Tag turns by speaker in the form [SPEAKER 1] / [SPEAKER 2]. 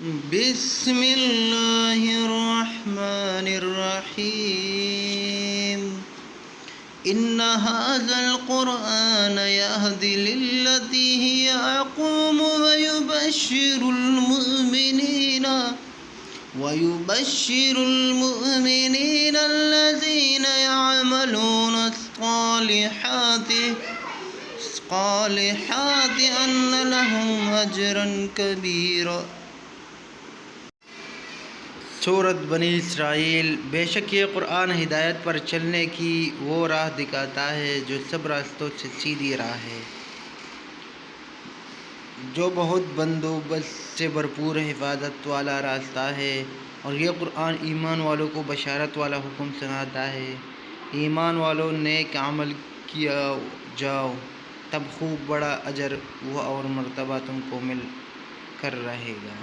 [SPEAKER 1] बिस्मिल्लाहिर्रहमानिर्रहीम। इन्ना हाज़ल क़ुरआन यहदी लिल्लती हिय अक़वम वयुबश्शिरुल मुअमिनीना अल्लज़ीना यअमलूना अस्सालिहाति अन्न लहुम अजरन कबीरा। सूरत बनी इसराइल। बेशक ये क़ुरआन हिदायत पर चलने की वो राह दिखाता है जो सब रास्तों से सीधी राह है, जो बहुत बंदोबस्त से भरपूर हिफाजत वाला रास्ता है। और ये क़ुरआन ईमान वालों को बशारत वाला हुक्म सुनाता है। ईमान वालों नेक अमल किया जाओ, तब खूब बड़ा अजर व और मर्तबा तुमको मिल कर रहेगा।